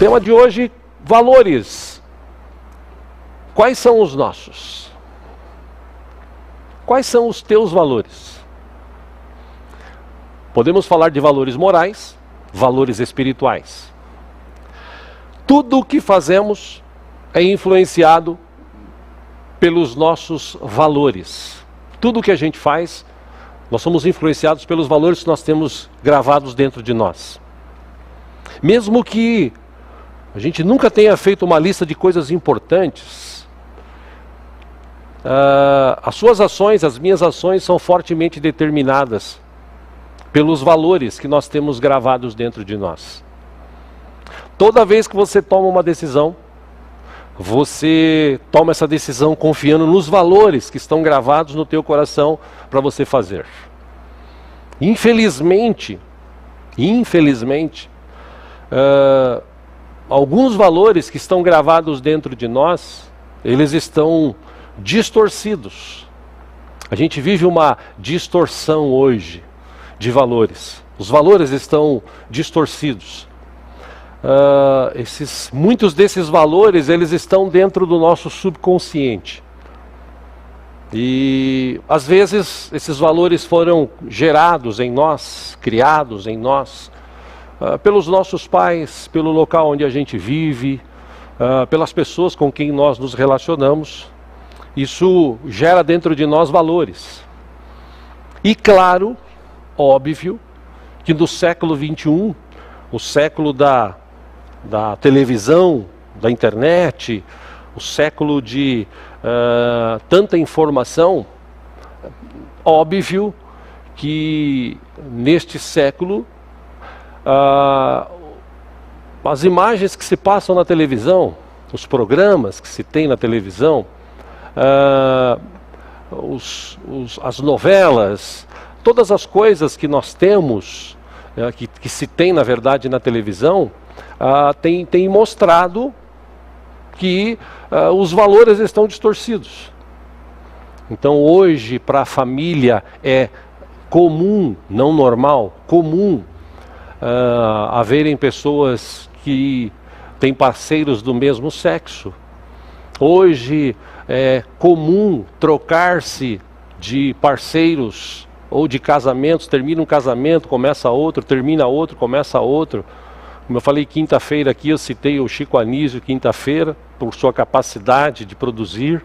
tema de hoje, valores. Quais são os nossos? Quais são os teus valores? Podemos falar de valores morais, valores espirituais. Tudo o que fazemos é influenciado pelos nossos valores. Tudo o que a gente faz, nós somos influenciados pelos valores que nós temos gravados dentro de nós. Mesmo que a gente nunca tenha feito uma lista de coisas importantes, as suas ações, as minhas ações são fortemente determinadas pelos valores que nós temos gravados dentro de nós. Toda vez que você toma uma decisão, você toma essa decisão confiando nos valores que estão gravados no teu coração para você fazer. Infelizmente, alguns valores que estão gravados dentro de nós, eles estão distorcidos. A gente vive uma distorção hoje de valores. Os valores estão distorcidos. Muitos desses valores, eles estão dentro do nosso subconsciente. E às vezes esses valores foram gerados em nós, criados em nós, pelos nossos pais, pelo local onde a gente vive, pelas pessoas com quem nós nos relacionamos. Isso gera dentro de nós valores. E claro, óbvio, que no século XXI, o século da televisão, da internet, o século de tanta informação, óbvio que neste século as imagens que se passam na televisão, os programas que se tem na televisão, as novelas, todas as coisas que nós temos, que se tem na verdade na televisão, tem mostrado que os valores estão distorcidos. Então hoje para a família é comum, não normal, comum haverem pessoas que têm parceiros do mesmo sexo. Hoje é comum trocar-se de parceiros ou de casamentos, termina um casamento, começa outro, termina outro, começa outro. Como eu falei quinta-feira aqui, eu citei o Chico Anísio quinta-feira, por sua capacidade de produzir,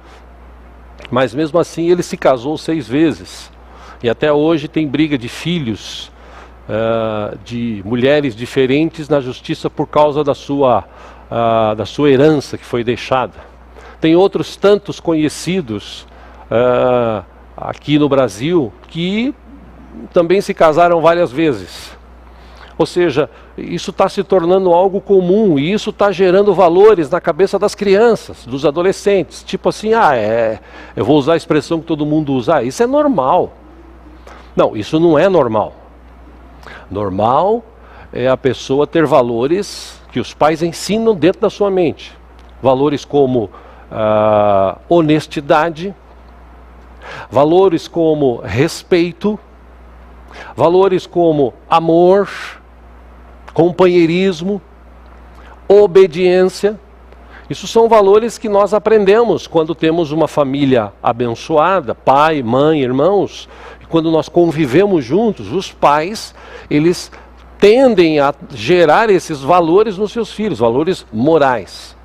mas mesmo assim ele se casou 6 vezes. E até hoje tem briga de filhos, de mulheres diferentes na justiça por causa da sua herança que foi deixada. Tem outros tantos conhecidos aqui no Brasil que também se casaram várias vezes. Ou seja, isso está se tornando algo comum e isso está gerando valores na cabeça das crianças, dos adolescentes. Tipo assim, eu vou usar a expressão que todo mundo usa, isso é normal. Não, isso não é normal. Normal é a pessoa ter valores que os pais ensinam dentro da sua mente. Valores como honestidade, valores como respeito, valores como amor, companheirismo, obediência. Isso são valores que nós aprendemos quando temos uma família abençoada, pai, mãe, irmãos. E quando nós convivemos juntos, os pais, eles tendem a gerar esses valores nos seus filhos, valores morais.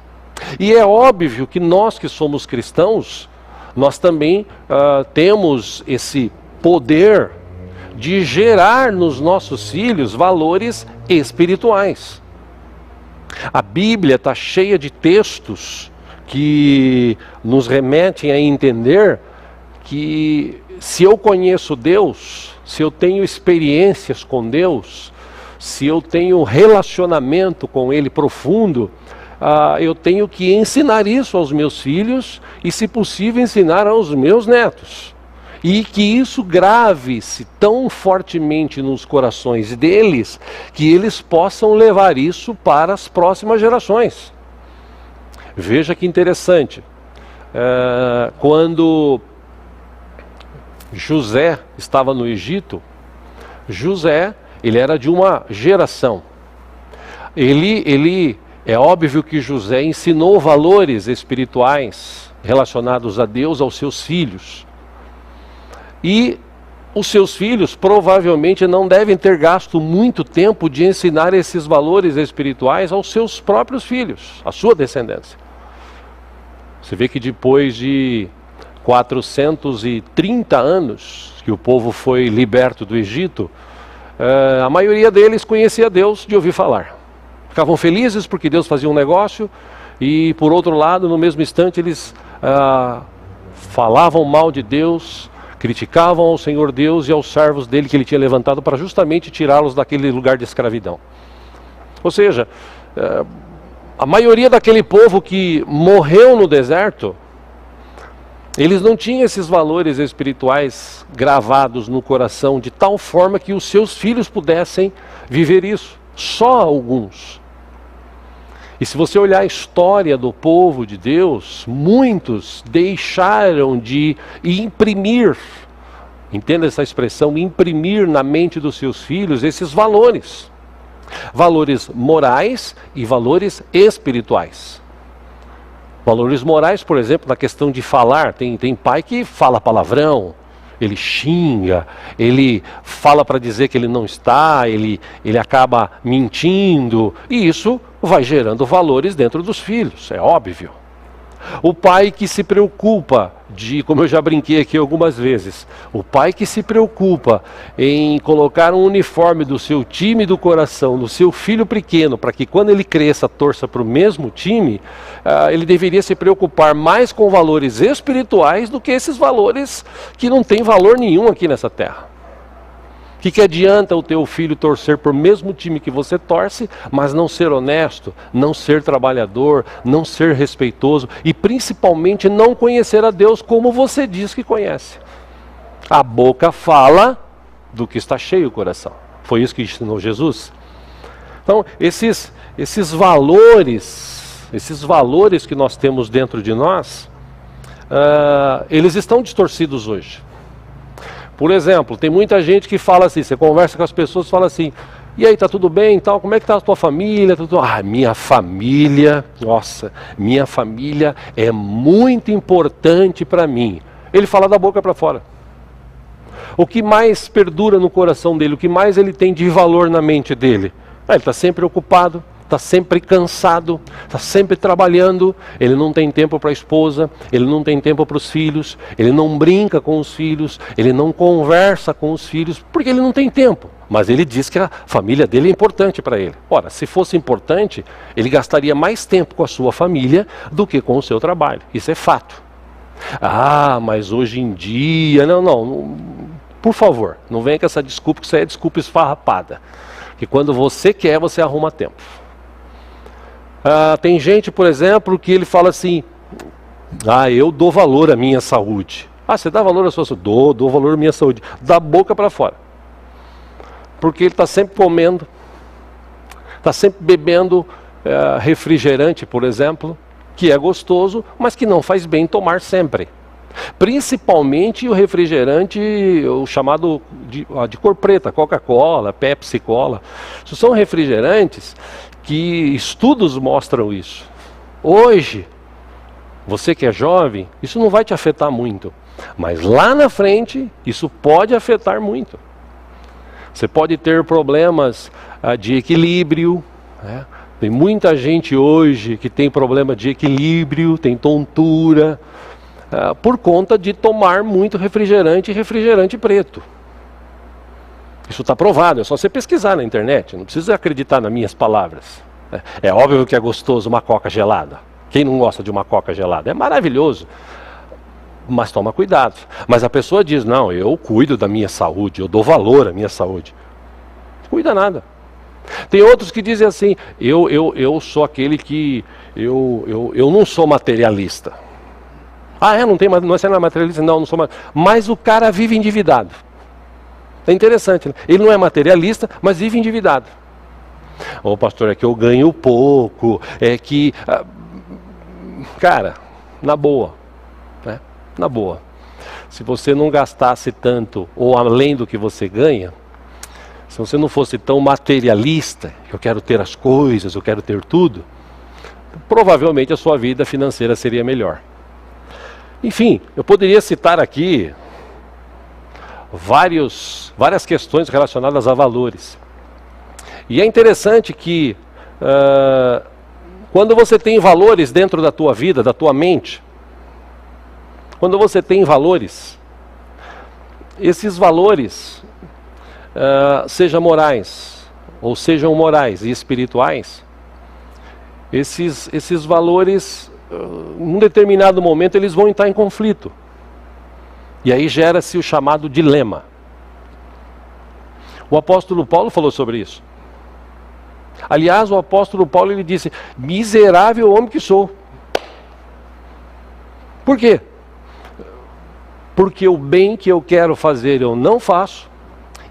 E é óbvio que nós que somos cristãos, nós também temos esse poder de gerar nos nossos filhos valores espirituais. A Bíblia está cheia de textos que nos remetem a entender que se eu conheço Deus, se eu tenho experiências com Deus, se eu tenho relacionamento com Ele profundo, eu tenho que ensinar isso aos meus filhos e, se possível, ensinar aos meus netos. E que isso grave-se tão fortemente nos corações deles, que eles possam levar isso para as próximas gerações. Veja que interessante. Quando José estava no Egito, José, ele era de uma geração. Ele É óbvio que José ensinou valores espirituais relacionados a Deus aos seus filhos. E os seus filhos provavelmente não devem ter gasto muito tempo de ensinar esses valores espirituais aos seus próprios filhos, à sua descendência. Você vê que depois de 430 anos que o povo foi liberto do Egito, a maioria deles conhecia Deus de ouvir falar. Ficavam felizes porque Deus fazia um negócio e, por outro lado, no mesmo instante, eles falavam mal de Deus, criticavam ao Senhor Deus e aos servos dele que ele tinha levantado para justamente tirá-los daquele lugar de escravidão. Ou seja, a maioria daquele povo que morreu no deserto, eles não tinham esses valores espirituais gravados no coração de tal forma que os seus filhos pudessem viver isso. Só alguns. E se você olhar a história do povo de Deus, muitos deixaram de imprimir, entenda essa expressão, imprimir na mente dos seus filhos esses valores. Valores morais e valores espirituais. Valores morais, por exemplo, na questão de falar, tem pai que fala palavrão, ele xinga, ele fala para dizer que ele não está, ele acaba mentindo, e isso vai gerando valores dentro dos filhos, é óbvio. O pai que se preocupa como eu já brinquei aqui algumas vezes, o pai que se preocupa em colocar um uniforme do seu time do coração no seu filho pequeno, para que quando ele cresça torça para o mesmo time, ele deveria se preocupar mais com valores espirituais do que esses valores que não têm valor nenhum aqui nessa terra. O que adianta o teu filho torcer por mesmo time que você torce, mas não ser honesto, não ser trabalhador, não ser respeitoso e principalmente não conhecer a Deus como você diz que conhece? A boca fala do que está cheio o coração. Foi isso que ensinou Jesus. Então, esses valores que nós temos dentro de nós, eles estão distorcidos hoje. Por exemplo, tem muita gente que fala assim, você conversa com as pessoas e fala assim, e aí, tá tudo bem e tal, como é que tá a tua família? Minha família, nossa, minha família é muito importante para mim. Ele fala da boca para fora. O que mais perdura no coração dele, o que mais ele tem de valor na mente dele? Ele está sempre ocupado, está sempre cansado, está sempre trabalhando, ele não tem tempo para a esposa, ele não tem tempo para os filhos, ele não brinca com os filhos, ele não conversa com os filhos, porque ele não tem tempo. Mas ele diz que a família dele é importante para ele. Ora, se fosse importante, ele gastaria mais tempo com a sua família do que com o seu trabalho. Isso é fato. Mas hoje em dia... Não, por favor, não venha com essa desculpa, que isso aí é desculpa esfarrapada. Que quando você quer, você arruma tempo. Tem gente, por exemplo, que ele fala assim, eu dou valor à minha saúde. Você dá valor à sua saúde? Dou valor à minha saúde. Da boca para fora. Porque ele está sempre comendo, está sempre bebendo refrigerante, por exemplo, que é gostoso, mas que não faz bem tomar sempre. Principalmente o refrigerante, o chamado de cor preta, Coca-Cola, Pepsi Cola. Isso são refrigerantes que estudos mostram isso. Hoje, você que é jovem, isso não vai te afetar muito. Mas lá na frente, isso pode afetar muito. Você pode ter problemas de equilíbrio, né? Tem muita gente hoje que tem problema de equilíbrio, tem tontura, por conta de tomar muito refrigerante e refrigerante preto. Isso está provado, é só você pesquisar na internet, não precisa acreditar nas minhas palavras. É óbvio que é gostoso uma coca gelada. Quem não gosta de uma coca gelada? É maravilhoso. Mas toma cuidado. Mas a pessoa diz, não, eu cuido da minha saúde, eu dou valor à minha saúde. Cuida nada. Tem outros que dizem assim, eu sou aquele que, eu não sou materialista. Não é materialista? Não sou materialista. Mas o cara vive endividado. É interessante, né? Ele não é materialista, mas vive endividado. Pastor, é que eu ganho pouco, é que... Cara, na boa, né? Na boa. Se você não gastasse tanto, ou além do que você ganha, se você não fosse tão materialista, eu quero ter as coisas, eu quero ter tudo, provavelmente a sua vida financeira seria melhor. Enfim, eu poderia citar aqui várias questões relacionadas a valores. E é interessante que quando você tem valores dentro da tua vida, da tua mente, quando você tem valores, esses valores, sejam morais, ou sejam morais e espirituais, esses valores, num determinado momento, eles vão entrar em conflito. E aí gera-se o chamado dilema. O apóstolo Paulo falou sobre isso. Aliás, o apóstolo Paulo, ele disse: miserável homem que sou. Por quê? Porque o bem que eu quero fazer eu não faço,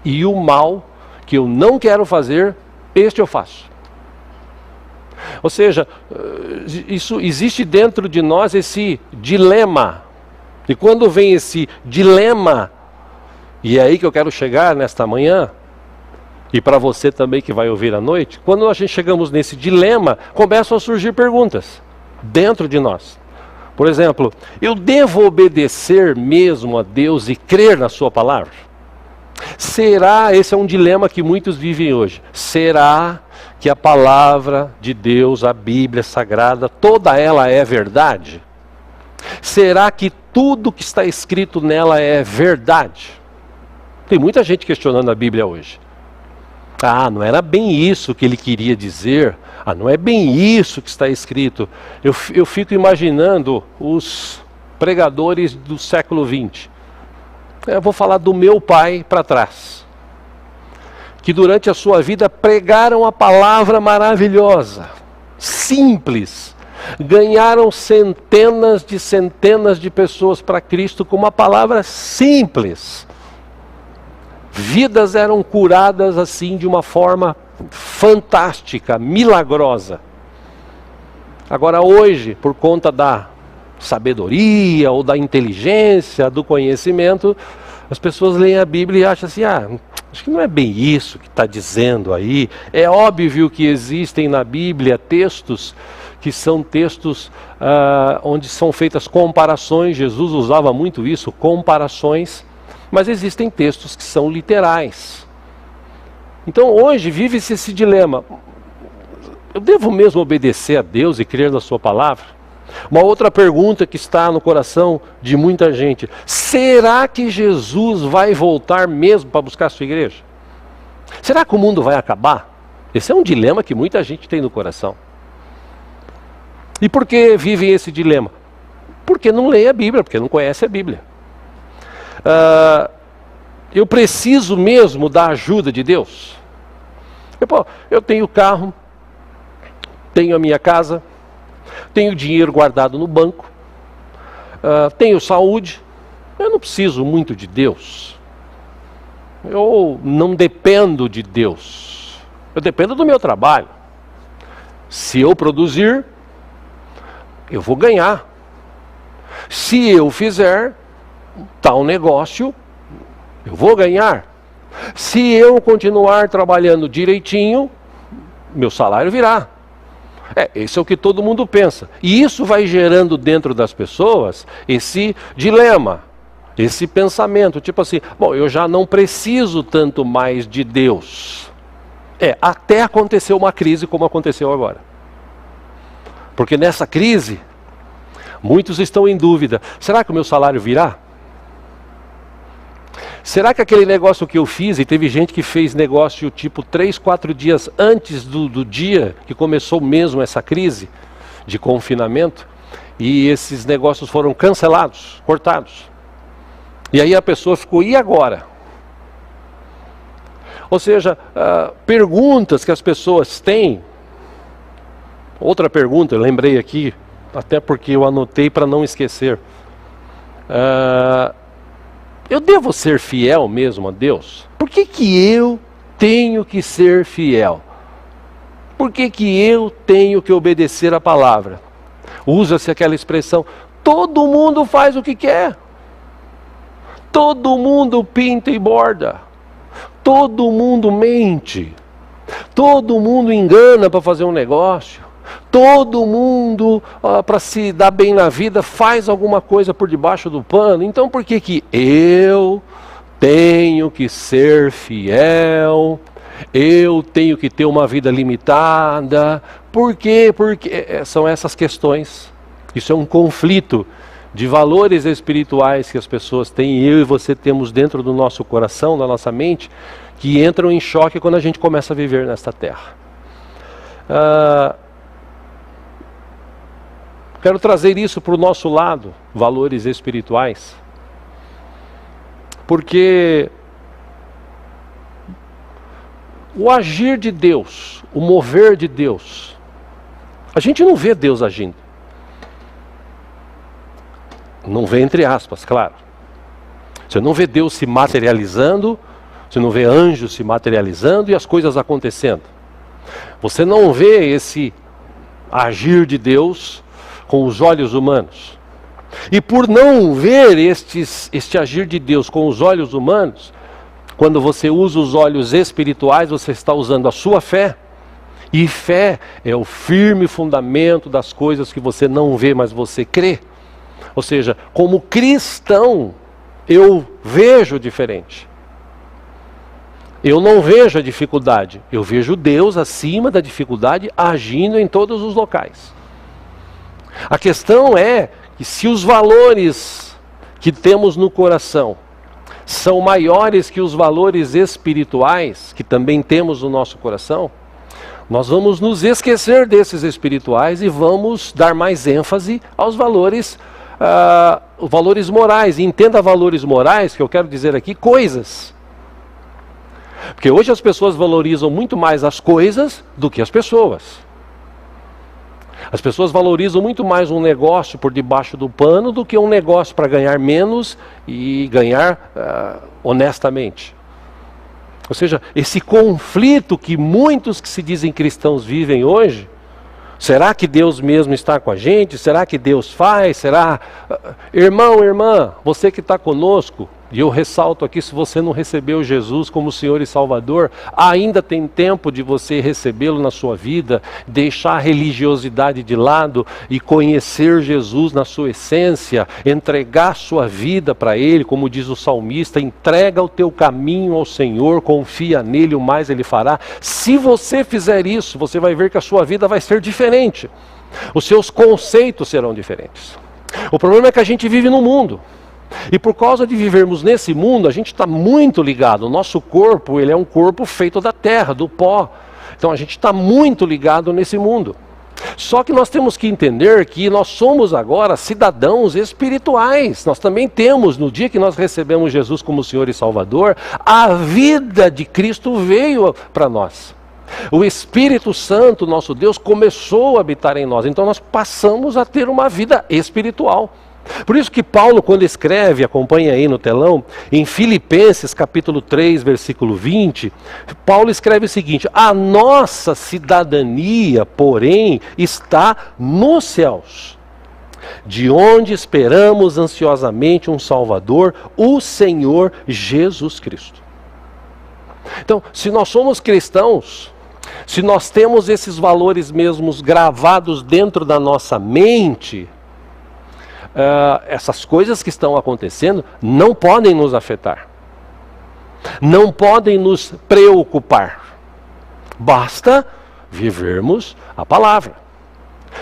e o mal que eu não quero fazer, este eu faço. Ou seja, isso existe dentro de nós esse dilema. E quando vem esse dilema, e é aí que eu quero chegar nesta manhã, e para você também que vai ouvir à noite, quando a gente chegamos nesse dilema, começam a surgir perguntas dentro de nós. Por exemplo, eu devo obedecer mesmo a Deus e crer na sua palavra? Será, esse é um dilema que muitos vivem hoje, será que a palavra de Deus, a Bíblia Sagrada, toda ela é verdade? Será que tudo que está escrito nela é verdade? Tem muita gente questionando a Bíblia hoje. Ah, não era bem isso que ele queria dizer. Ah, não é bem isso que está escrito. Eu fico imaginando os pregadores do século XX. Eu vou falar do meu pai para trás. Que durante a sua vida pregaram a palavra maravilhosa, simples. Ganharam centenas de pessoas para Cristo com uma palavra simples. Vidas eram curadas assim de uma forma fantástica, milagrosa. Agora hoje, por conta da sabedoria ou da inteligência, do conhecimento, as pessoas leem a Bíblia e acham assim: acho que não é bem isso que está dizendo aí. É óbvio que existem na Bíblia textos que são textos onde são feitas comparações. Jesus usava muito isso, comparações. Mas existem textos que são literais. Então hoje vive-se esse dilema. Eu devo mesmo obedecer a Deus e crer na sua palavra? Uma outra pergunta que está no coração de muita gente: será que Jesus vai voltar mesmo para buscar a sua igreja? Será que o mundo vai acabar? Esse é um dilema que muita gente tem no coração. E por que vivem esse dilema? Porque não lê a Bíblia, porque não conhece a Bíblia. Eu preciso mesmo da ajuda de Deus? Eu tenho carro, tenho a minha casa, tenho dinheiro guardado no banco, tenho saúde, eu não preciso muito de Deus. Eu não dependo de Deus, eu dependo do meu trabalho. Se eu produzir, eu vou ganhar. Se eu fizer tal negócio, eu vou ganhar. Se eu continuar trabalhando direitinho, meu salário virá. Esse é o que todo mundo pensa. E isso vai gerando dentro das pessoas esse dilema, esse pensamento, tipo assim: bom, eu já não preciso tanto mais de Deus. Até acontecer uma crise como aconteceu agora. Porque nessa crise, muitos estão em dúvida: será que o meu salário virá? Será que aquele negócio que eu fiz, e teve gente que fez negócio tipo 3, 4 dias antes do dia que começou mesmo essa crise de confinamento, e esses negócios foram cancelados, cortados. E aí a pessoa ficou: e agora? Ou seja, perguntas que as pessoas têm. Outra pergunta, eu lembrei aqui, até porque eu anotei para não esquecer. Eu devo ser fiel mesmo a Deus? Por que eu tenho que ser fiel? Por que eu tenho que obedecer a palavra? Usa-se aquela expressão: todo mundo faz o que quer. Todo mundo pinta e borda. Todo mundo mente. Todo mundo engana para fazer um negócio. Todo mundo, para se dar bem na vida, faz alguma coisa por debaixo do pano. Então por que que eu tenho que ser fiel? Eu tenho que ter uma vida limitada? Por quê? Porque são essas questões. Isso é um conflito de valores espirituais que as pessoas têm, eu e você temos dentro do nosso coração, da nossa mente, que entram em choque quando a gente começa a viver nesta terra. Quero trazer isso para o nosso lado, valores espirituais, porque o agir de Deus, o mover de Deus, a gente não vê Deus agindo. Não vê entre aspas, claro. Você não vê Deus se materializando, você não vê anjos se materializando e as coisas acontecendo. Você não vê esse agir de Deus com os olhos humanos. E por não ver este agir de Deus com os olhos humanos, quando você usa os olhos espirituais, você está usando a sua fé. E fé é o firme fundamento das coisas que você não vê, mas você crê. Ou seja, como cristão, eu vejo diferente. Eu não vejo a dificuldade, eu vejo Deus acima da dificuldade, agindo em todos os locais. A questão é que se os valores que temos no coração são maiores que os valores espirituais, que também temos no nosso coração, nós vamos nos esquecer desses espirituais e vamos dar mais ênfase aos valores morais. E entenda valores morais, que eu quero dizer aqui, coisas. Porque hoje as pessoas valorizam muito mais as coisas do que as pessoas. As pessoas valorizam muito mais um negócio por debaixo do pano do que um negócio para ganhar menos e ganhar honestamente. Ou seja, esse conflito que muitos que se dizem cristãos vivem hoje, será que Deus mesmo está com a gente? Será que Deus faz? Será? Irmão, irmã, você que está conosco, e eu ressalto aqui, se você não recebeu Jesus como Senhor e Salvador, ainda tem tempo de você recebê-lo na sua vida, deixar a religiosidade de lado e conhecer Jesus na sua essência, entregar sua vida para Ele, como diz o salmista, entrega o teu caminho ao Senhor, confia nele, o mais Ele fará. Se você fizer isso, você vai ver que a sua vida vai ser diferente. Os seus conceitos serão diferentes. O problema é que a gente vive no mundo. E por causa de vivermos nesse mundo, a gente está muito ligado. O nosso corpo, ele é um corpo feito da terra, do pó. Então a gente está muito ligado nesse mundo. Só que nós temos que entender que nós somos agora cidadãos espirituais. Nós também temos, no dia que nós recebemos Jesus como Senhor e Salvador, a vida de Cristo veio para nós. O Espírito Santo, nosso Deus, começou a habitar em nós. Então nós passamos a ter uma vida espiritual. Por isso que Paulo, quando escreve, acompanha aí no telão, em Filipenses capítulo 3, versículo 20, Paulo escreve o seguinte: a nossa cidadania, porém, está nos céus, de onde esperamos ansiosamente um Salvador, o Senhor Jesus Cristo. Então, se nós somos cristãos, se nós temos esses valores mesmos gravados dentro da nossa mente, essas coisas que estão acontecendo não podem nos afetar, não podem nos preocupar. Basta vivermos a palavra.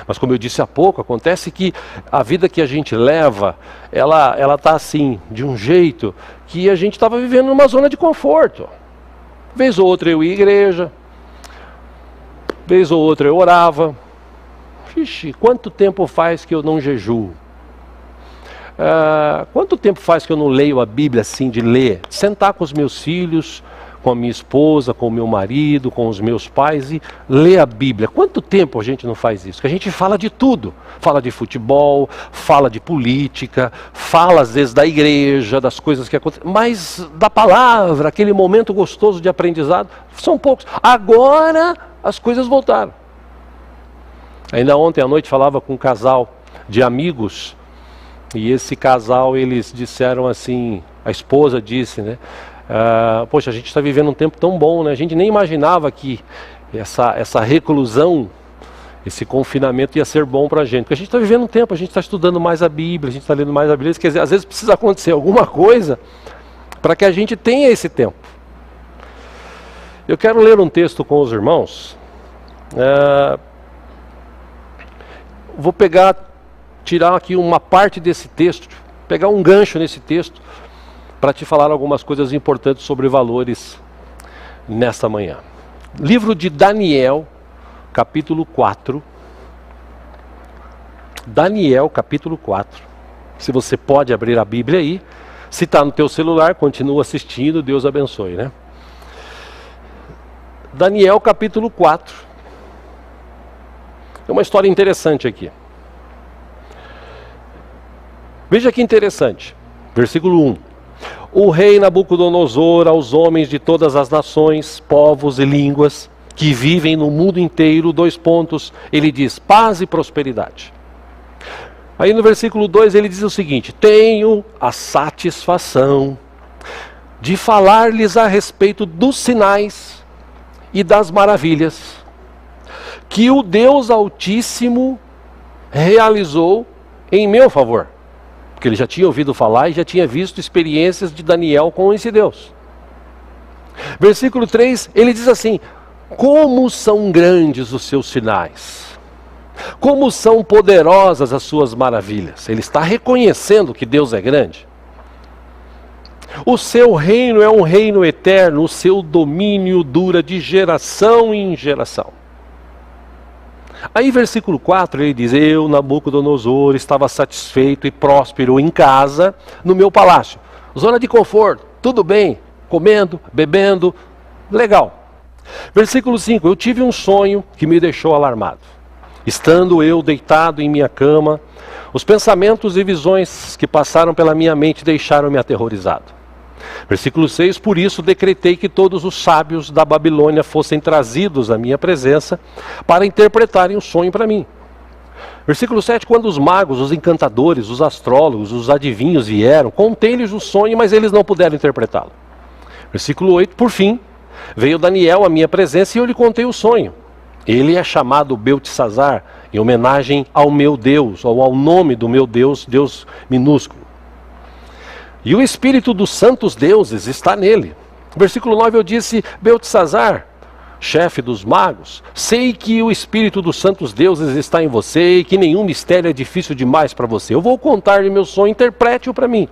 Mas como eu disse há pouco, acontece que a vida que a gente leva, ela está assim, de um jeito que a gente estava vivendo numa zona de conforto. Vez ou outra eu ia à igreja, vez ou outra eu orava. Ixi, quanto tempo faz que eu não jejuo? Quanto tempo faz que eu não leio a Bíblia assim, de ler? Sentar com os meus filhos, com a minha esposa, com o meu marido, com os meus pais e ler a Bíblia. Quanto tempo a gente não faz isso? Que a gente fala de tudo. Fala de futebol, fala de política, fala às vezes da igreja, das coisas que acontecem, mas da palavra, aquele momento gostoso de aprendizado, são poucos. Agora as coisas voltaram. Ainda ontem à noite falava com um casal de amigos, e esse casal, eles disseram assim, a esposa disse, né? Poxa, a gente está vivendo um tempo tão bom, né? A gente nem imaginava que essa reclusão esse confinamento ia ser bom para a gente. Porque a gente está vivendo um tempo, a gente está estudando mais a Bíblia, a gente está lendo mais a Bíblia. Quer dizer, às vezes precisa acontecer alguma coisa para que a gente tenha esse tempo. Eu quero ler um texto com os irmãos. Vou tirar aqui uma parte desse texto, pegar um gancho nesse texto, para te falar algumas coisas importantes sobre valores nesta manhã. Livro de Daniel, capítulo 4. Daniel, capítulo 4. Se você pode abrir a Bíblia aí. Se está no teu celular, continua assistindo, Deus abençoe, né? Daniel, capítulo 4. Tem uma história interessante aqui. Veja que interessante. Versículo 1. O rei Nabucodonosor, aos homens de todas as nações, povos e línguas que vivem no mundo inteiro, ele diz, paz e prosperidade. Aí no versículo 2 ele diz o seguinte, tenho a satisfação de falar-lhes a respeito dos sinais e das maravilhas que o Deus Altíssimo realizou em meu favor. Porque ele já tinha ouvido falar e já tinha visto experiências de Daniel com esse Deus. Versículo 3, ele diz assim, como são grandes os seus sinais, como são poderosas as suas maravilhas. Ele está reconhecendo que Deus é grande. O seu reino é um reino eterno, o seu domínio dura de geração em geração. Aí versículo 4 ele diz, eu, Nabucodonosor, estava satisfeito e próspero em casa, no meu palácio. Zona de conforto, tudo bem, comendo, bebendo, legal. Versículo 5, eu tive um sonho que me deixou alarmado. Estando eu deitado em minha cama, os pensamentos e visões que passaram pela minha mente deixaram-me aterrorizado. Versículo 6, por isso decretei que todos os sábios da Babilônia fossem trazidos à minha presença para interpretarem o sonho para mim. Versículo 7, quando os magos, os encantadores, os astrólogos, os adivinhos vieram, contei-lhes o sonho, mas eles não puderam interpretá-lo. Versículo 8, por fim, veio Daniel à minha presença e eu lhe contei o sonho. Ele é chamado Beltesazar, em homenagem ao meu Deus, ou ao nome do meu Deus, Deus minúsculo. E o espírito dos santos deuses está nele. Versículo 9 eu disse, Beltesazar, chefe dos magos, sei que o espírito dos santos deuses está em você e que nenhum mistério é difícil demais para você. Eu vou contar-lhe meu sonho, interprete-o para mim.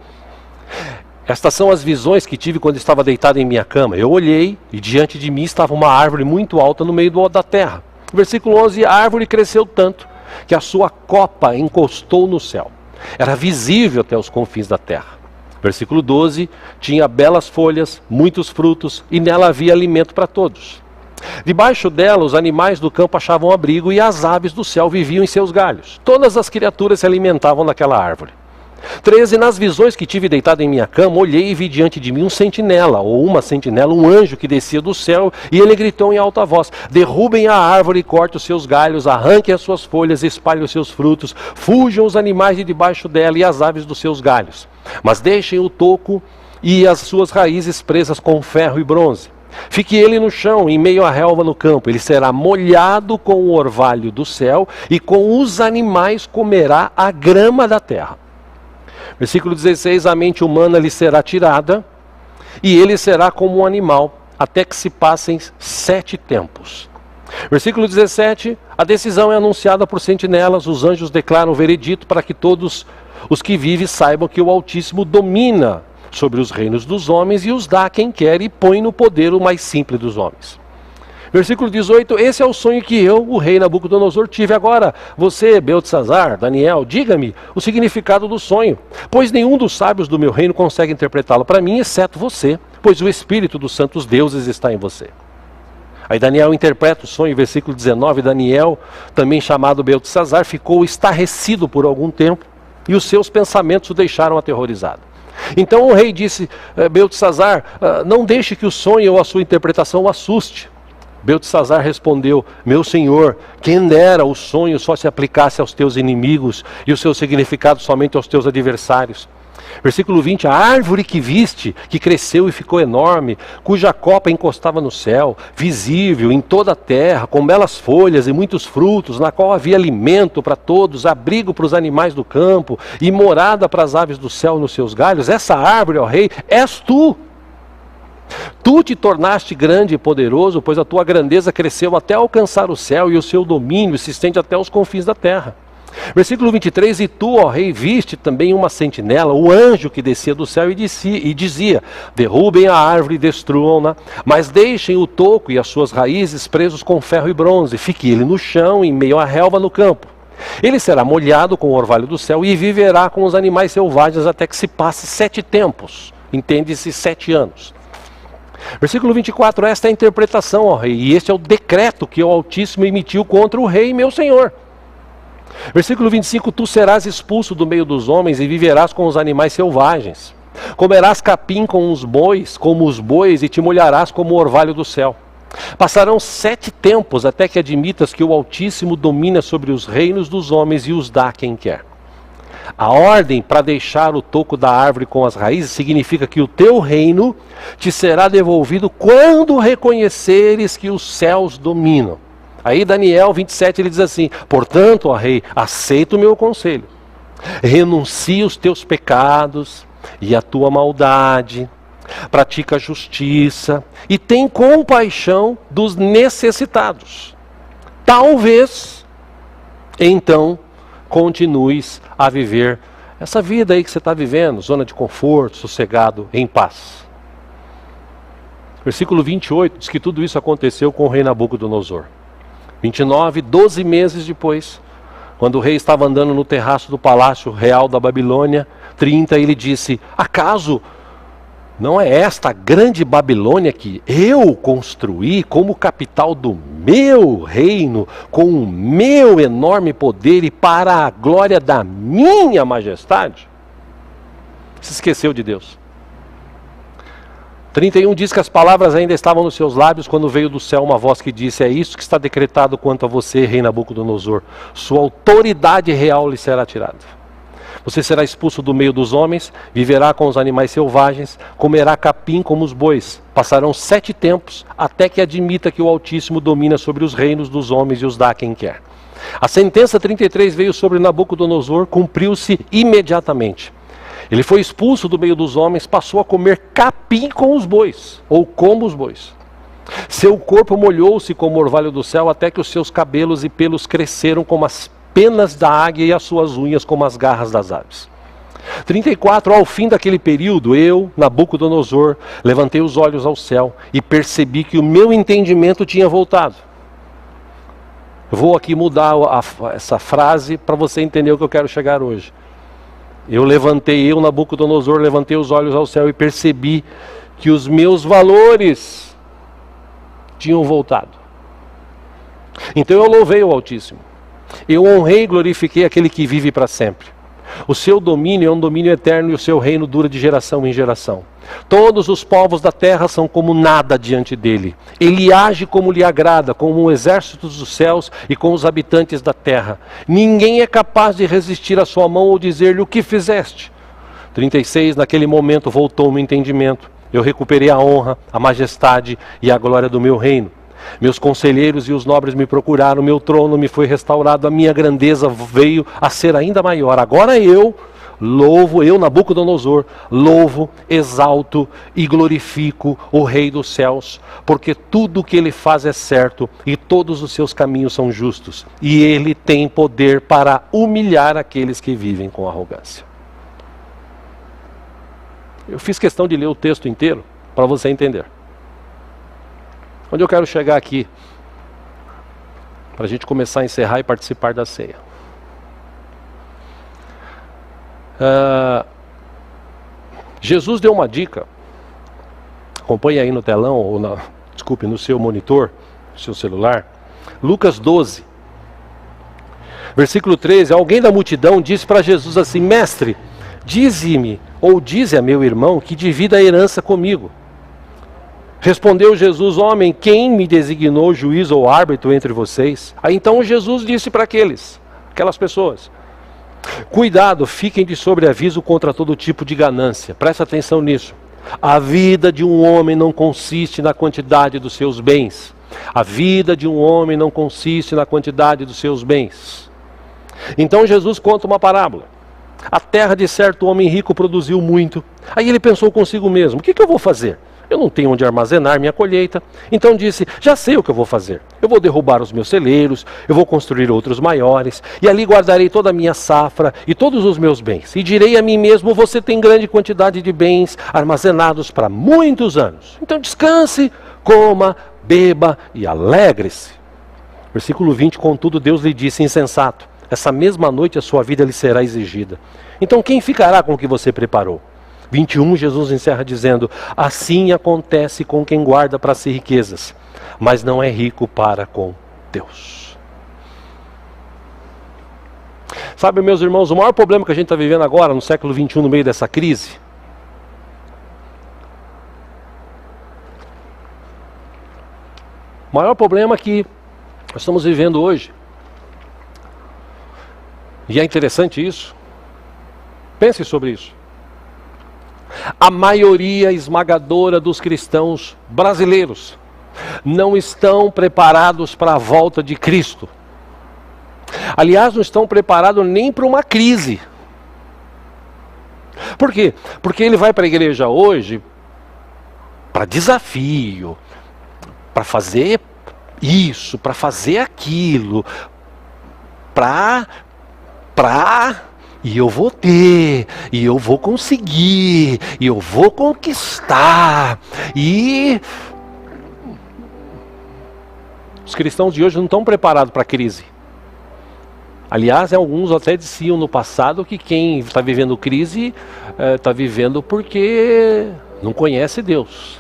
Estas são as visões que tive quando estava deitado em minha cama. Eu olhei e diante de mim estava uma árvore muito alta no meio da terra. Versículo 11, a árvore cresceu tanto que a sua copa encostou no céu. Era visível até os confins da terra. Versículo 12, tinha belas folhas, muitos frutos, e nela havia alimento para todos. Debaixo dela, os animais do campo achavam abrigo, e as aves do céu viviam em seus galhos. Todas as criaturas se alimentavam naquela árvore. 13, nas visões que tive deitado em minha cama, olhei e vi diante de mim um sentinela, ou uma sentinela, um anjo que descia do céu, e ele gritou em alta voz, derrubem a árvore e cortem os seus galhos, arranquem as suas folhas, espalhem os seus frutos, fujam os animais de debaixo dela e as aves dos seus galhos. Mas deixem o toco e as suas raízes presas com ferro e bronze. Fique ele no chão, em meio à relva no campo. Ele será molhado com o orvalho do céu e com os animais comerá a grama da terra. Versículo 16, a mente humana lhe será tirada e ele será como um animal até que se passem 7 tempos. Versículo 17, a decisão é anunciada por sentinelas, os anjos declaram o veredito para que todos os que vivem saibam que o Altíssimo domina sobre os reinos dos homens e os dá a quem quer e põe no poder o mais simples dos homens. Versículo 18, esse é o sonho que eu, o rei Nabucodonosor, tive. Agora, você, Beltesazar, Daniel, diga-me o significado do sonho, pois nenhum dos sábios do meu reino consegue interpretá-lo para mim, exceto você, pois o espírito dos santos deuses está em você. Aí Daniel interpreta o sonho, versículo 19, Daniel, também chamado Beltesazar, ficou estarrecido por algum tempo, e os seus pensamentos o deixaram aterrorizado. Então o rei disse, Beltesazar, não deixe que o sonho ou a sua interpretação o assuste. Beltesazar respondeu, meu senhor, quem dera o sonho só se aplicasse aos teus inimigos e o seu significado somente aos teus adversários. Versículo 20, a árvore que viste, que cresceu e ficou enorme, cuja copa encostava no céu, visível em toda a terra, com belas folhas e muitos frutos, na qual havia alimento para todos, abrigo para os animais do campo e morada para as aves do céu nos seus galhos, essa árvore, ó rei, és tu. Tu te tornaste grande e poderoso, pois a tua grandeza cresceu até alcançar o céu e o seu domínio se estende até os confins da terra. Versículo 23, e tu, ó rei, viste também uma sentinela, o anjo que descia do céu e dizia, derrubem a árvore e destruam-na, mas deixem o toco e as suas raízes presos com ferro e bronze, fique ele no chão, em meio à relva no campo. Ele será molhado com o orvalho do céu e viverá com os animais selvagens até que se passe 7 tempos, entende-se 7 anos. Versículo 24, esta é a interpretação, ó rei, e este é o decreto que o Altíssimo emitiu contra o rei, meu senhor. Versículo 25, tu serás expulso do meio dos homens e viverás com os animais selvagens. Comerás capim com os bois, como os bois, e te molharás como o orvalho do céu. Passarão 7 tempos até que admitas que o Altíssimo domina sobre os reinos dos homens e os dá a quem quer. A ordem para deixar o toco da árvore com as raízes significa que o teu reino te será devolvido quando reconheceres que os céus dominam. Aí Daniel 27 ele diz assim, portanto, ó rei, aceita o meu conselho, renuncia os teus pecados e a tua maldade, pratica a justiça e tem compaixão dos necessitados. Talvez, então, continues a viver essa vida aí que você está vivendo, zona de conforto, sossegado, em paz. Versículo 28 diz que tudo isso aconteceu com o rei Nabucodonosor. 29, 12 meses depois, quando o rei estava andando no terraço do palácio real da Babilônia, 30, ele disse, acaso não é esta a grande Babilônia que eu construí como capital do meu reino, com o meu enorme poder e para a glória da minha majestade? Se esqueceu de Deus. 31 diz que as palavras ainda estavam nos seus lábios quando veio do céu uma voz que disse, é isso que está decretado quanto a você, rei Nabucodonosor, sua autoridade real lhe será tirada. Você será expulso do meio dos homens, viverá com os animais selvagens, comerá capim como os bois. Passarão 7 tempos até que admita que o Altíssimo domina sobre os reinos dos homens e os dá a quem quer. A sentença 33 veio sobre Nabucodonosor, cumpriu-se imediatamente. Ele foi expulso do meio dos homens, passou a comer capim com os bois, ou como os bois. Seu corpo molhou-se como o orvalho do céu, até que os seus cabelos e pelos cresceram como as penas da águia e as suas unhas como as garras das aves. 34, ao fim daquele período, eu, Nabucodonosor, levantei os olhos ao céu e percebi que o meu entendimento tinha voltado. Eu vou aqui mudar essa frase para você entender o que eu quero chegar hoje. Eu, Nabucodonosor, levantei os olhos ao céu e percebi que os meus valores tinham voltado. Então eu louvei o Altíssimo. Eu honrei e glorifiquei aquele que vive para sempre. O seu domínio é um domínio eterno e o seu reino dura de geração em geração. Todos os povos da terra são como nada diante dele. Ele age como lhe agrada, como um exército dos céus e com os habitantes da terra. Ninguém é capaz de resistir à sua mão ou dizer-lhe o que fizeste. 36, naquele momento voltou o meu entendimento. Eu recuperei a honra, a majestade e a glória do meu reino. Meus conselheiros e os nobres me procuraram, meu trono me foi restaurado, a minha grandeza veio a ser ainda maior. Agora eu, Nabucodonosor, louvo, exalto e glorifico o Rei dos céus, porque tudo o que ele faz é certo e todos os seus caminhos são justos. E ele tem poder para humilhar aqueles que vivem com arrogância. Eu fiz questão de ler o texto inteiro para você entender. Onde eu quero chegar aqui, para a gente começar a encerrar e participar da ceia. Jesus deu uma dica, acompanhe aí no telão, ou no seu monitor, no seu celular, Lucas 12, versículo 13, alguém da multidão disse para Jesus assim, mestre, dize-me, ou dize a meu irmão que divida a herança comigo. Respondeu Jesus, homem, quem me designou juiz ou árbitro entre vocês? Aí então Jesus disse para aquelas pessoas, Cuidado, fiquem de sobreaviso contra todo tipo de ganância. Presta atenção nisso. A vida de um homem não consiste na quantidade dos seus bens. A vida de um homem não consiste na quantidade dos seus bens. Então Jesus conta uma parábola. A terra de certo homem rico produziu muito. Aí ele pensou consigo mesmo: o que eu vou fazer? Eu não tenho onde armazenar minha colheita. Então disse: já sei o que eu vou fazer. Eu vou derrubar os meus celeiros, eu vou construir outros maiores, e ali guardarei toda a minha safra e todos os meus bens. E direi a mim mesmo: você tem grande quantidade de bens armazenados para muitos anos. Então descanse, coma, beba e alegre-se. Versículo 20, contudo Deus lhe disse: insensato, essa mesma noite a sua vida lhe será exigida. Então quem ficará com o que você preparou? 21, Jesus encerra dizendo: assim acontece com quem guarda para si riquezas, mas não é rico para com Deus. Sabe, meus irmãos, o maior problema que a gente está vivendo agora, no século 21, no meio dessa crise, o maior problema que nós estamos vivendo hoje, e é interessante isso, pense sobre isso. A maioria esmagadora dos cristãos brasileiros não estão preparados para a volta de Cristo. Aliás, não estão preparados nem para uma crise. Por quê? Porque ele vai para a igreja hoje para desafio, para fazer isso, para fazer aquilo, e eu vou ter, e eu vou conseguir, e eu vou conquistar. E os cristãos de hoje não estão preparados para a crise. Aliás, alguns até diziam no passado que quem está vivendo crise está vivendo porque não conhece Deus.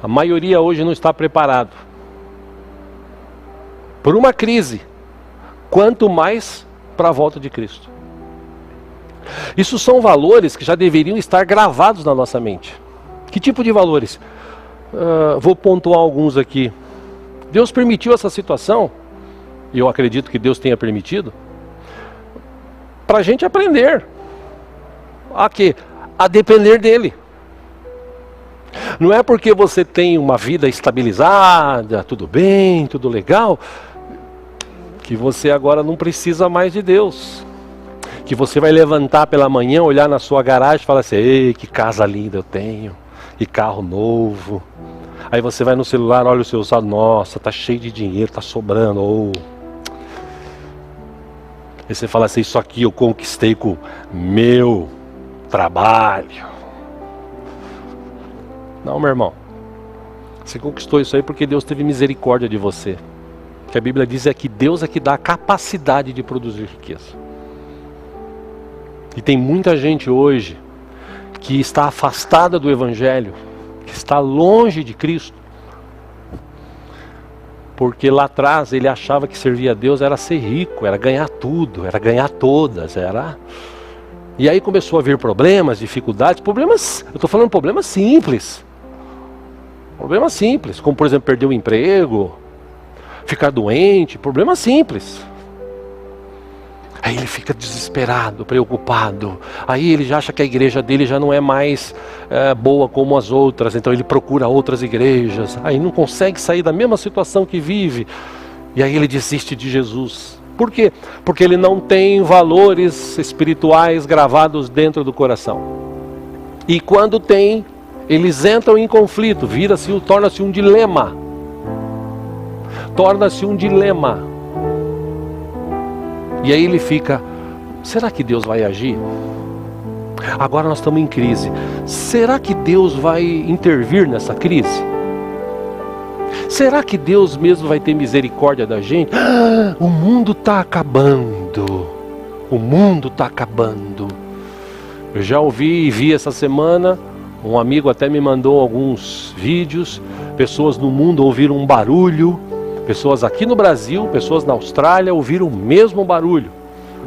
A maioria hoje não está preparado por uma crise, quanto mais para a volta de Cristo. Isso são valores que já deveriam estar gravados na nossa mente. Que tipo de valores? Vou pontuar alguns aqui. Deus permitiu essa situação, e eu acredito que Deus tenha permitido, para a gente aprender a quê? A depender dele. Não é porque você tem uma vida estabilizada, tudo bem, tudo legal, que você agora não precisa mais de Deus. Que você vai levantar pela manhã, olhar na sua garagem e falar assim: ei, que casa linda eu tenho, que carro novo. Aí você vai no celular, olha o seu saldo, nossa, tá cheio de dinheiro, tá sobrando. Ou aí você fala assim: isso aqui eu conquistei com meu trabalho. Não, meu irmão, você conquistou isso aí porque Deus teve misericórdia de você. O que a Bíblia diz é que Deus é que dá a capacidade de produzir riqueza. E tem muita gente hoje que está afastada do Evangelho, que está longe de Cristo, porque lá atrás ele achava que servir a Deus era ser rico, era ganhar tudo, era ganhar todas, era... E aí começou a vir problemas, dificuldades, problemas, eu estou falando problemas simples. Problemas simples, como por exemplo perder o emprego, ficar doente, problema simples. Aí ele fica desesperado, preocupado. Aí ele já acha que a igreja dele já não é mais boa como as outras. Então ele procura outras igrejas. Aí não consegue sair da mesma situação que vive. E aí ele desiste de Jesus. Por quê? Porque ele não tem valores espirituais gravados dentro do coração. E quando tem, eles entram em conflito. Torna-se um dilema. Torna-se um dilema. E aí ele fica: será que Deus vai agir? Agora nós estamos em crise. Será que Deus vai intervir nessa crise? Será que Deus mesmo vai ter misericórdia da gente? O mundo está acabando. O mundo está acabando. Eu já ouvi e vi essa semana, um amigo até me mandou alguns vídeos. Pessoas no mundo ouviram um barulho. Pessoas aqui no Brasil, pessoas na Austrália ouviram o mesmo barulho.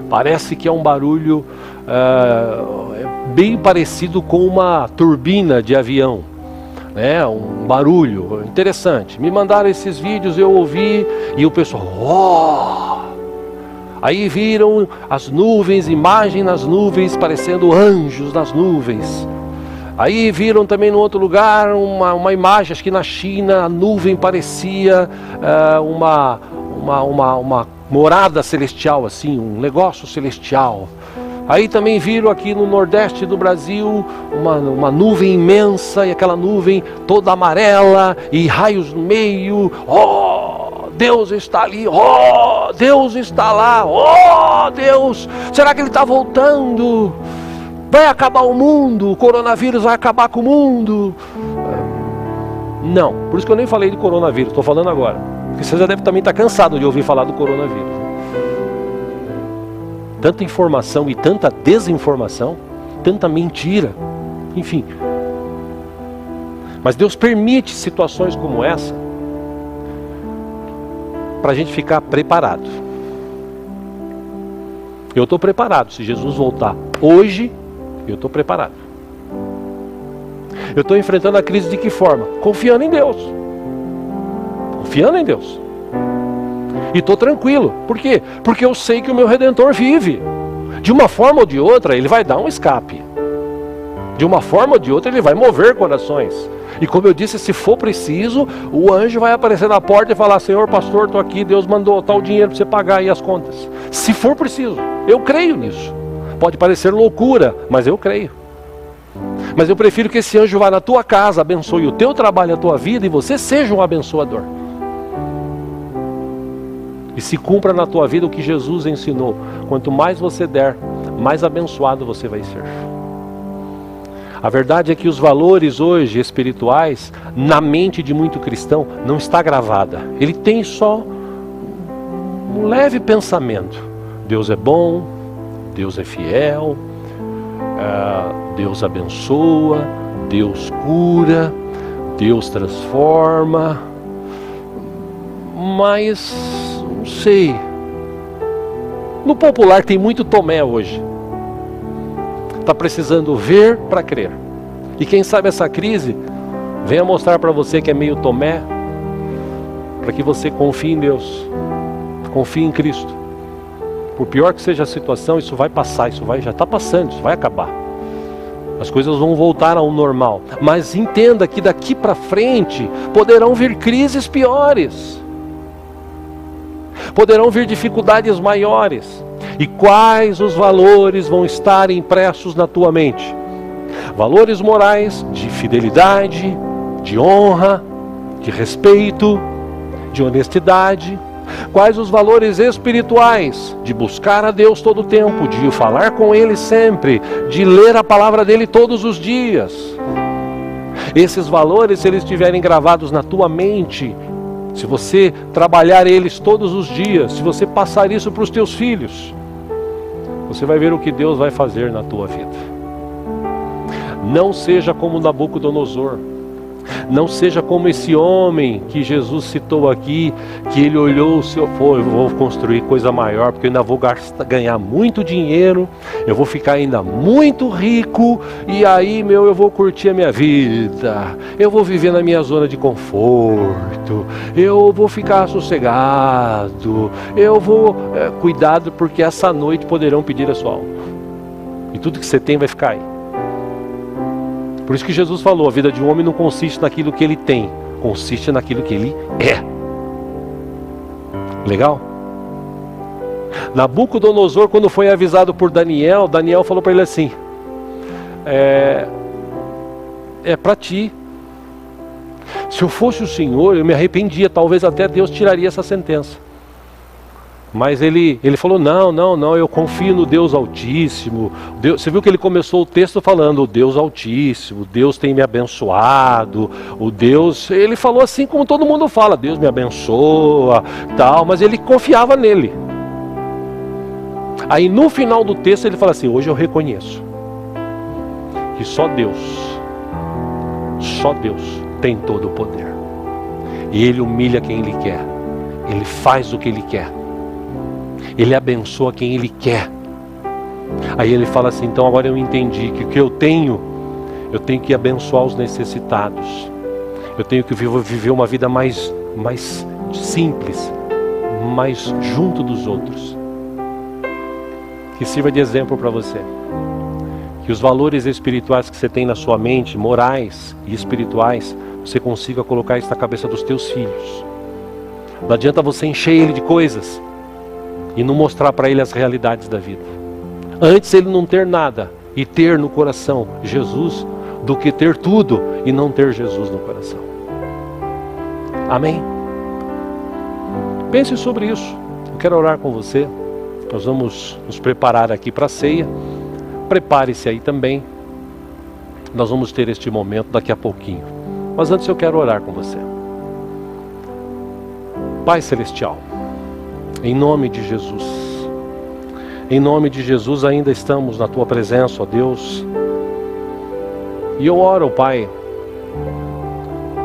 Parece que é um barulho bem parecido com uma turbina de avião, né? Um barulho interessante. Me mandaram esses vídeos, eu ouvi e o pessoal, Aí viram as nuvens, imagem nas nuvens, parecendo anjos nas nuvens. Aí viram também no outro lugar uma imagem, acho que na China, a nuvem parecia uma morada celestial, assim, um negócio celestial. Aí também viram aqui no nordeste do Brasil uma nuvem imensa, e aquela nuvem toda amarela e raios no meio. Oh, Deus está ali, oh, Deus está lá, oh, Deus, será que Ele está voltando? Vai acabar o mundo, o coronavírus vai acabar com o mundo? Não, por isso que eu nem falei de coronavírus, estou falando agora. Porque você já deve também estar cansado de ouvir falar do coronavírus. Tanta informação e tanta desinformação, tanta mentira, enfim. Mas Deus permite situações como essa para a gente ficar preparado. Eu estou preparado, se Jesus voltar hoje, eu estou preparado. Eu estou enfrentando a crise de que forma? Confiando em Deus. Confiando em Deus. E estou tranquilo. Por quê? Porque eu sei que o meu Redentor vive. De uma forma ou de outra, Ele vai dar um escape. De uma forma ou de outra, Ele vai mover corações. E como eu disse, se for preciso, o anjo vai aparecer na porta e falar: Senhor pastor, estou aqui, Deus mandou tal dinheiro para você pagar aí as contas. Se for preciso, eu creio nisso. Pode parecer loucura, mas eu creio. Mas eu prefiro que esse anjo vá na tua casa, abençoe o teu trabalho, a tua vida, e você seja um abençoador. E se cumpra na tua vida o que Jesus ensinou: quanto mais você der, mais abençoado você vai ser. A verdade é que os valores hoje espirituais, na mente de muito cristão, não está gravada. Ele tem só um leve pensamento: Deus é bom, Deus é fiel, Deus abençoa, Deus cura, Deus transforma. Mas, não sei, no popular tem muito Tomé hoje. Está precisando ver para crer. E quem sabe essa crise venha mostrar para você que é meio Tomé, para que você confie em Deus, confie em Cristo. Por pior que seja a situação, isso vai passar, já está passando, isso vai acabar. As coisas vão voltar ao normal. Mas entenda que daqui para frente poderão vir crises piores. Poderão vir dificuldades maiores. E quais os valores vão estar impressos na tua mente? Valores morais de fidelidade, de honra, de respeito, de honestidade. Quais os valores espirituais? De buscar a Deus todo o tempo, de falar com Ele sempre, de ler a palavra dEle todos os dias. Esses valores, se eles estiverem gravados na tua mente, se você trabalhar eles todos os dias, se você passar isso para os teus filhos, você vai ver o que Deus vai fazer na tua vida. Não seja como Nabucodonosor. Não seja como esse homem que Jesus citou aqui, que ele olhou o seu, eu vou construir coisa maior, porque eu ainda vou ganhar muito dinheiro, eu vou ficar ainda muito rico, e aí, eu vou curtir a minha vida, eu vou viver na minha zona de conforto, eu vou ficar sossegado, eu vou cuidado, porque essa noite poderão pedir a sua alma, e tudo que você tem vai ficar aí. Por isso que Jesus falou: a vida de um homem não consiste naquilo que ele tem, consiste naquilo que ele é. Legal? Nabucodonosor, quando foi avisado por Daniel, Daniel falou para ele assim: é para ti. Se eu fosse o Senhor, eu me arrependia, talvez até Deus tiraria essa sentença. Mas ele falou: não, eu confio no Deus Altíssimo. Deus, você viu que ele começou o texto falando: o Deus Altíssimo, Deus tem me abençoado, o Deus... Ele falou assim como todo mundo fala: Deus me abençoa, tal, mas ele confiava nele. Aí no final do texto ele fala assim: hoje eu reconheço que só Deus tem todo o poder. E Ele humilha quem Ele quer, Ele faz o que Ele quer, Ele abençoa quem Ele quer. Aí ele fala assim: então agora eu entendi que o que eu tenho que abençoar os necessitados. Eu tenho que viver uma vida mais simples, mais junto dos outros. que sirva de exemplo para você. Que os valores espirituais que você tem na sua mente, morais e espirituais, você consiga colocar isso na cabeça dos teus filhos. Não adianta você encher ele de coisas e não mostrar para ele as realidades da vida. Antes ele não ter nada e ter no coração Jesus, do que ter tudo e não ter Jesus no coração. Amém? Pense sobre isso. Eu quero orar com você. Nós vamos nos preparar aqui para a ceia. Prepare-se aí também. Nós vamos ter este momento daqui a pouquinho. Mas antes eu quero orar com você. Pai Celestial, em nome de Jesus. Em nome de Jesus ainda estamos na Tua presença, ó Deus. E eu oro, Pai.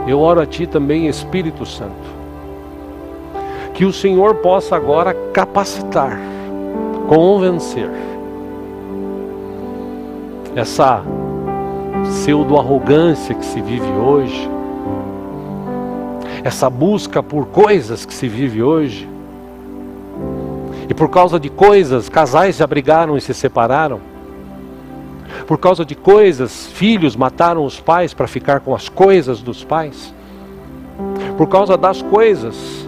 Eu oro a Ti também, Espírito Santo. Que o Senhor possa agora capacitar, convencer essa pseudo-arrogância que se vive hoje, essa busca por coisas que se vive hoje, e por causa de coisas, casais já brigaram e se separaram, por causa de coisas, filhos mataram os pais para ficar com as coisas dos pais, por causa das coisas,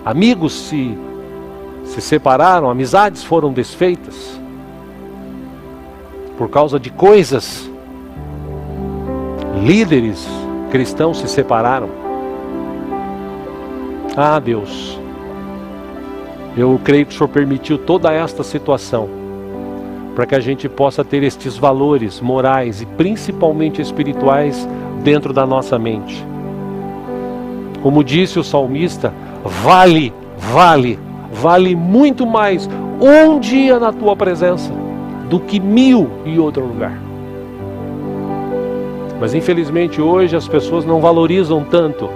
amigos se separaram, amizades foram desfeitas, por causa de coisas, líderes cristãos se separaram. Ah, Deus, eu creio que o Senhor permitiu toda esta situação para que a gente possa ter estes valores morais e principalmente espirituais dentro da nossa mente. Como disse o salmista, vale muito mais um dia na Tua presença do que 1000 em outro lugar. Mas infelizmente hoje as pessoas não valorizam tanto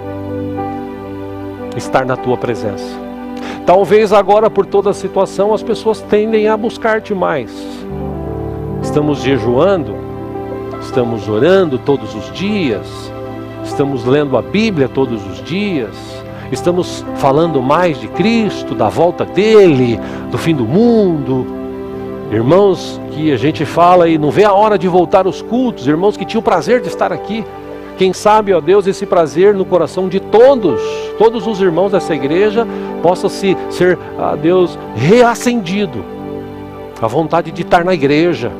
estar na Tua presença. Talvez agora por toda a situação as pessoas tendem a buscar-te mais. Estamos jejuando, estamos orando todos os dias, estamos lendo a Bíblia todos os dias, estamos falando mais de Cristo, da volta dele, do fim do mundo. Irmãos que a gente fala e não vê a hora de voltar aos cultos, irmãos que tinham o prazer de estar aqui. Quem sabe, ó Deus, esse prazer no coração de todos os irmãos dessa igreja, possa ser, ó Deus, reacendido. A vontade de estar na igreja,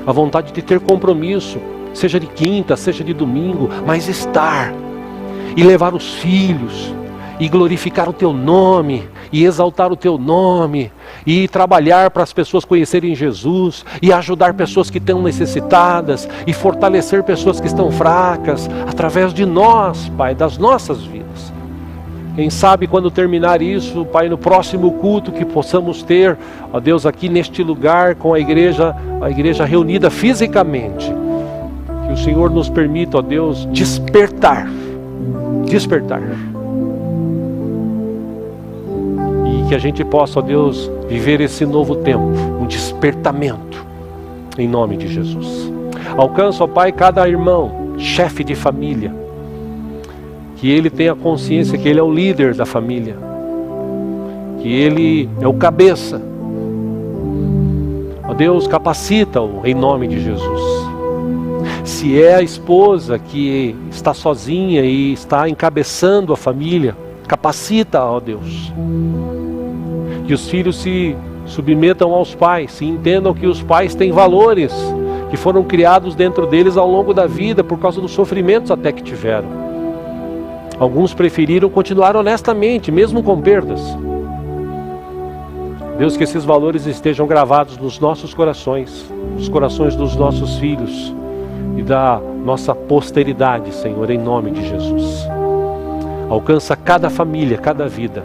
a vontade de ter compromisso, seja de quinta, seja de domingo, mas estar e levar os filhos e glorificar o Teu nome e exaltar o Teu nome e trabalhar para as pessoas conhecerem Jesus e ajudar pessoas que estão necessitadas e fortalecer pessoas que estão fracas através de nós, Pai, das nossas vidas. Quem sabe quando terminar isso, Pai, no próximo culto que possamos ter, ó Deus, aqui neste lugar com a igreja reunida fisicamente, que o Senhor nos permita, ó Deus, despertar. Que a gente possa, ó Deus, viver esse novo tempo, um despertamento, em nome de Jesus. Alcança, ó Pai, cada irmão, chefe de família, que ele tenha consciência que ele é o líder da família, que ele é o cabeça. Ó Deus, capacita-o em nome de Jesus. Se é a esposa que está sozinha e está encabeçando a família, capacita, ó Deus. Que os filhos se submetam aos pais, e entendam que os pais têm valores que foram criados dentro deles ao longo da vida, por causa dos sofrimentos até que tiveram. Alguns preferiram continuar honestamente, mesmo com perdas. Deus, que esses valores estejam gravados nos nossos corações, nos corações dos nossos filhos e da nossa posteridade, Senhor, em nome de Jesus. Alcança cada família, cada vida.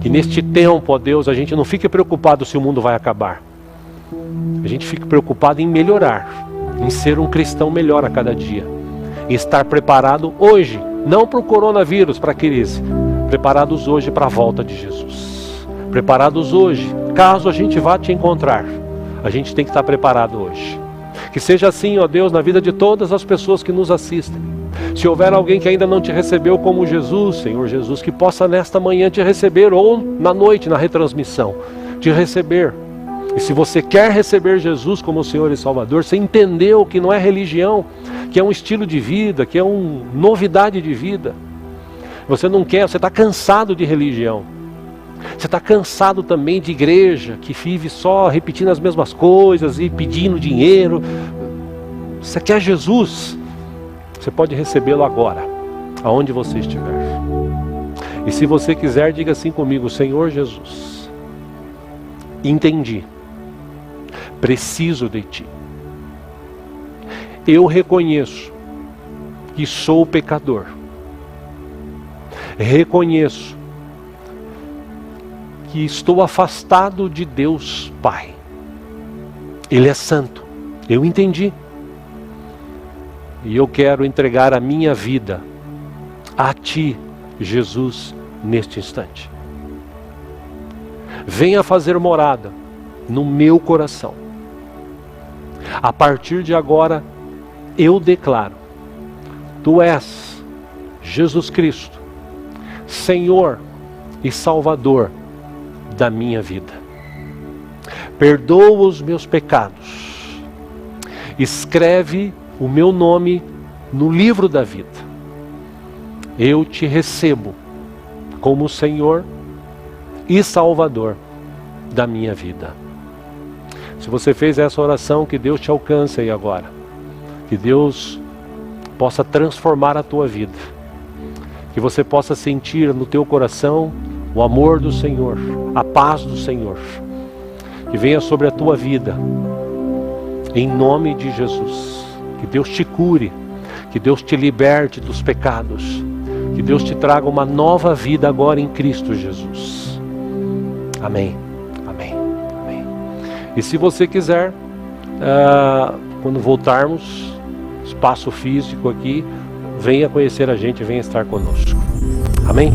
Que neste tempo, ó Deus, a gente não fique preocupado se o mundo vai acabar. A gente fique preocupado em melhorar, em ser um cristão melhor a cada dia. E estar preparado hoje, não para o coronavírus, para a crise, preparados hoje para a volta de Jesus. Preparados hoje, caso a gente vá te encontrar, a gente tem que estar preparado hoje. Que seja assim, ó Deus, na vida de todas as pessoas que nos assistem. Se houver alguém que ainda não te recebeu como Jesus, Senhor Jesus, que possa nesta manhã te receber, ou na noite, na retransmissão, te receber E se você quer receber Jesus como Senhor e Salvador, você entendeu que não é religião, que é um estilo de vida, que é uma novidade de vida. Você não quer, você está cansado de religião. Você está cansado também de igreja, que vive só repetindo as mesmas coisas e pedindo dinheiro. Você quer Jesus? Você pode recebê-lo agora, aonde você estiver. E se você quiser, diga assim comigo: Senhor Jesus, entendi. Preciso de Ti. Eu reconheço que sou pecador. Reconheço que estou afastado de Deus Pai. Ele é santo. Eu entendi. E eu quero entregar a minha vida a Ti, Jesus, neste instante. Venha fazer morada no meu coração. A partir de agora, eu declaro: Tu és Jesus Cristo, Senhor e Salvador da minha vida. Perdoa os meus pecados. Escreve o meu nome no livro da vida. Eu Te recebo como Senhor e Salvador da minha vida. Se você fez essa oração, que Deus te alcance aí agora. Que Deus possa transformar a tua vida. Que você possa sentir no teu coração o amor do Senhor, a paz do Senhor. Que venha sobre a tua vida, em nome de Jesus. Que Deus te cure, que Deus te liberte dos pecados. Que Deus te traga uma nova vida agora em Cristo Jesus. Amém. Amém. Amém. E se você quiser, quando voltarmos, espaço físico aqui, venha conhecer a gente, venha estar conosco. Amém?